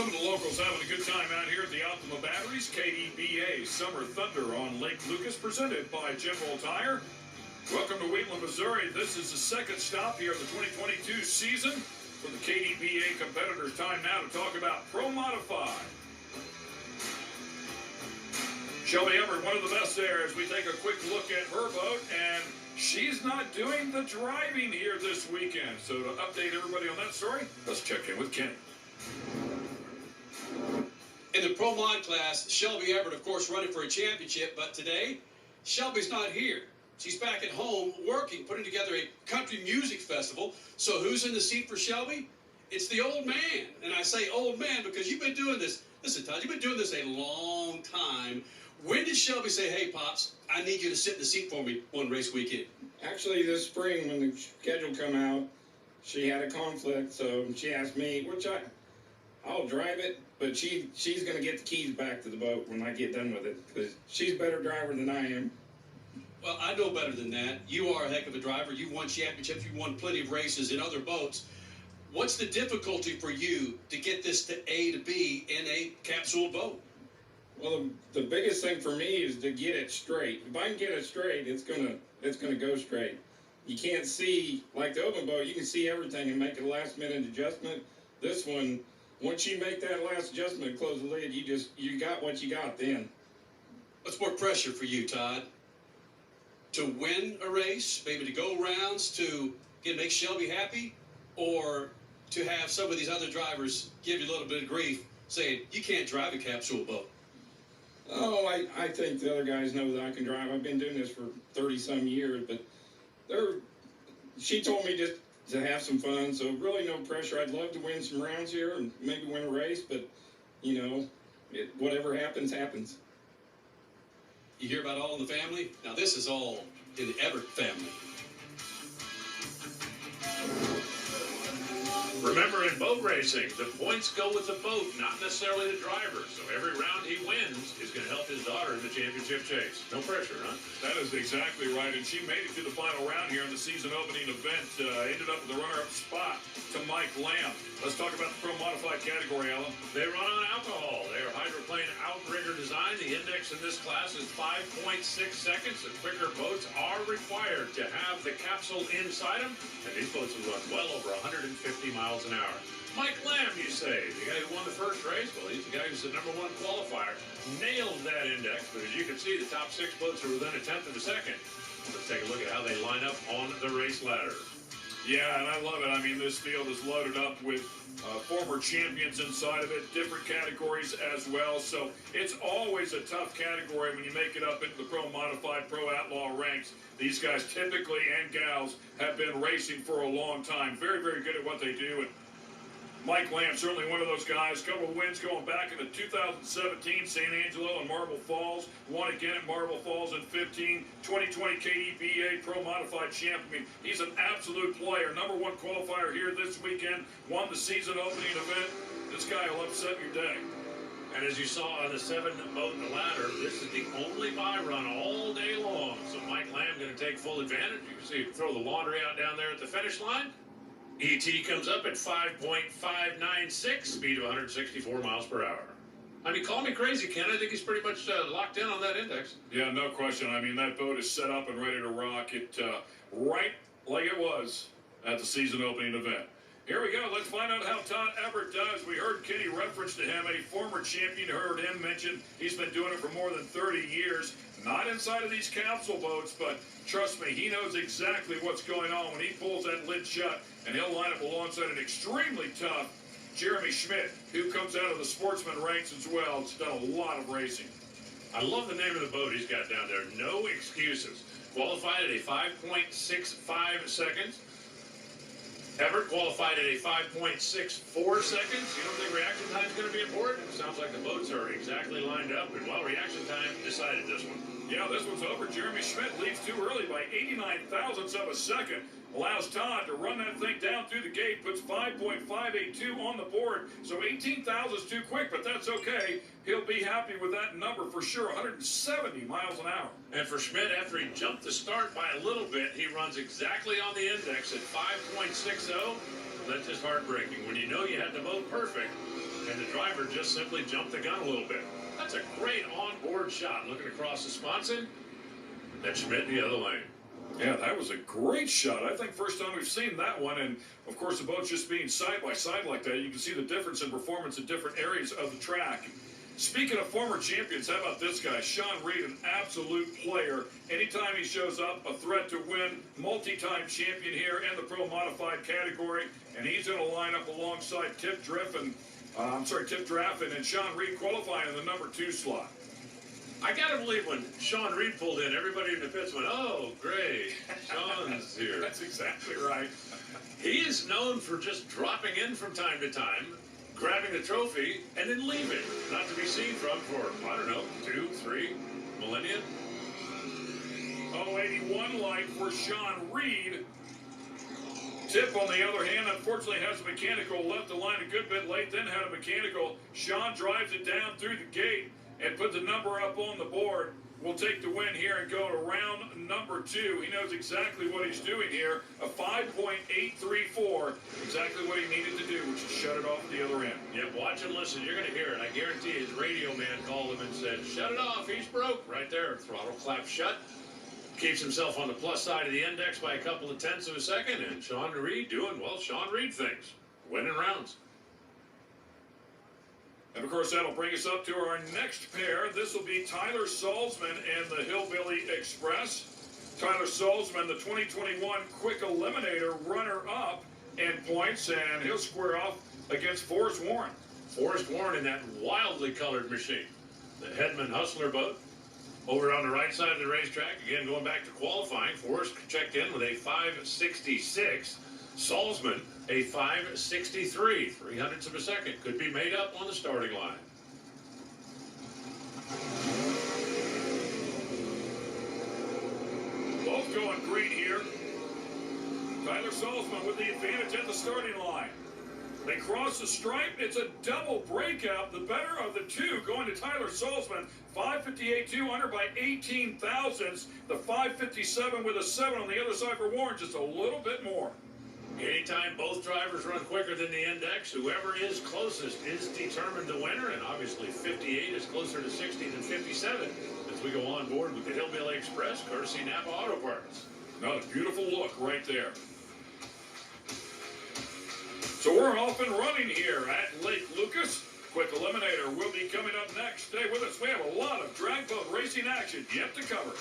Some of the locals having a good time out here at the Optima Batteries. KDBA Summer Thunder on Lake Lucas, presented by General Tire. Welcome to Wheatland, Missouri. This is the second stop here of the 2022 season for the KDBA competitors. Time now to talk about Pro Modify. Shelby Everett, one of the best there, as we take a quick look at her boat, and she's not doing the driving here this weekend. So to update everybody on that story, let's check in with Kenny. In the Pro Mod class, Shelby Everett, of course, running for a championship, but today, Shelby's not here. She's back at home working, putting together a country music festival. So who's in the seat for Shelby? It's the old man. And I say old man because you've been doing this. Listen, Todd, you've been doing this a long time. When did Shelby say, hey, Pops, I need you to sit in the seat for me one race weekend? Actually, this spring, when the schedule come out, she had a conflict, so she asked me, which I'll drive it, but she's going to get the keys back to the boat when I get done with it, because she's a better driver than I am. Well, I know better than that. You are a heck of a driver. You've won championships. You've won plenty of races in other boats. What's the difficulty for you to get this to A to B in a capsule boat? Well, the biggest thing for me is to get it straight. If I can get it straight, it's gonna go straight. You can't see, like the open boat, you can see everything and make a last-minute adjustment. This one, once you make that last adjustment and close the lid, you got what you got then. What's more pressure for you, Todd? To win a race, maybe to go rounds, to make Shelby happy, or to have some of these other drivers give you a little bit of grief, saying, you can't drive a capsule boat? Oh, I think the other guys know that I can drive. I've been doing this for 30-some years, but she told me just to have some fun, so really no pressure. I'd love to win some rounds here and maybe win a race, but, you know, whatever happens, happens. You hear about All in the Family? Now this is all in the Everett family. Remember, in boat racing, the points go with the boat, not necessarily the driver. So every round he wins is going to help his daughter in the championship chase. No pressure, huh? That is exactly right, and she made it to the final round here in the season opening event. Ended up with the runner-up spot to Mike Lamb. Let's talk about the Pro Modified category, Alan. They run on alcohol. They're hydroplane outrigger design. The index in this class is 5.6 seconds. The quicker boats are required to have the capsule inside them, and these boats will run well over 150 miles an hour. Mike Lamb, you say, the guy who won the first race? Well, he's the guy who's the #1 qualifier. Nailed that index, but as you can see, the top 6 boats are within a tenth of a second. Let's take a look at how they line up on the race ladder. Yeah, and I love it. I mean, this field is loaded up with former champions inside of it, different categories as well. So it's always a tough category when you make it up into the Pro Modified, Pro Outlaw ranks. These guys typically, and gals, have been racing for a long time. Very, very good at what they do. And Mike Lamb, certainly one of those guys. Couple of wins going back into 2017, San Angelo and Marble Falls. Won again at Marble Falls in 15. 2020 KDBA Pro Modified champ. I mean, he's an absolute player. #1 qualifier here this weekend. Won the season opening event. This guy will upset your day. And as you saw on the 7-boat in the ladder, this is the only buy run all day long. So Mike Lamb going to take full advantage. You can see him throw the laundry out down there at the finish line. ET comes up at 5.596, speed of 164 miles per hour. I mean, call me crazy, Ken. I think he's pretty much locked in on that index. Yeah, no question. I mean, that boat is set up and ready to rock it right like it was at the season opening event. Here we go. Let's find out how Todd Everett does. We heard Kenny reference to him, a former champion. Heard him mention he's been doing it for more than 30 years. Not inside of these capsule boats, but trust me, he knows exactly what's going on when he pulls that lid shut, and he'll line up alongside an extremely tough Jeremy Schmidt, who comes out of the sportsman ranks as well. It's done a lot of racing. I love the name of the boat he's got down there. No excuses. Qualified at a 5.65 seconds. Everett qualified at a 5.64 seconds. You don't think reaction time is going to be important? It sounds like the boats are exactly lined up, and well, reaction time decided this one. Yeah, this one's over. Jeremy Schmidt leaves too early by 89 thousandths of a second. Allows Todd to run that thing down through the gate, puts 5.582 on the board. So 18 thousandths too quick, but that's okay. He'll be happy with that number for sure, 170 miles an hour. And for Schmidt, after he jumped the start by a little bit, he runs exactly on the index at 5.60. That's just heartbreaking when you know you had the boat perfect and the driver just simply jumped the gun a little bit. That's a great onboard shot looking across the sponson. Then Schmidt in the other lane. Yeah, that was a great shot. I think first time we've seen that one. And, of course, the boats just being side by side like that, you can see the difference in performance in different areas of the track. Speaking of former champions, how about this guy? Sean Reed, an absolute player. Anytime he shows up, a threat to win. Multi-time champion here in the Pro Modified category. And he's going to line up alongside Tip Draffin and Sean Reed qualifying in the number 2 slot. I gotta believe when Sean Reed pulled in, everybody in the pits went, "Oh, great, Sean's here." That's exactly right. He is known for just dropping in from time to time, grabbing the trophy, and then leaving. Not to be seen from for, I don't know, 2, 3 millennia. 81 light for Sean Reed. Tip, on the other hand, unfortunately has a mechanical, left the line a good bit late, then had a mechanical. Sean drives it down through the gate and put the number up on the board. We'll take the win here and go to round number 2. He knows exactly what he's doing here. A 5.834, exactly what he needed to do, which is shut it off at the other end. Yeah, watch and listen. You're going to hear it. I guarantee his radio man called him and said, "Shut it off. He's broke." Right there. Throttle clap shut. Keeps himself on the plus side of the index by a couple of tenths of a second. And Sean Reed doing, well, Sean Reed things. Winning rounds. And, of course, that'll bring us up to our next pair. This will be Tyler Salzman and the Hillbilly Express. Tyler Salzman, the 2021 Quick Eliminator runner-up in points, and he'll square off against Forrest Warren. Forrest Warren in that wildly colored machine. The Hedman Hustler boat. Over on the right side of the racetrack, again going back to qualifying, Forrest checked in with a 5.66. Salzman, a 5.63, 300ths of a second. Could be made up on the starting line. Both going green here. Tyler Salzman with the advantage at the starting line. They cross the stripe. It's a double breakout. The better of the two going to Tyler Salzman. 558.2 by 18 thousandths. The 557 with a 7 on the other side for Warren. Just a little bit more. Anytime both drivers run quicker than the index, whoever is closest is determined the winner. And obviously 58 is closer to 60 than 57 as we go on board with the Hillbilly Express, courtesy Napa Auto Parts. Another beautiful look right there. So we're off and running here at Lake Lucas. Quick Eliminator will be coming up next. Stay with us. We have a lot of drag boat racing action yet to cover.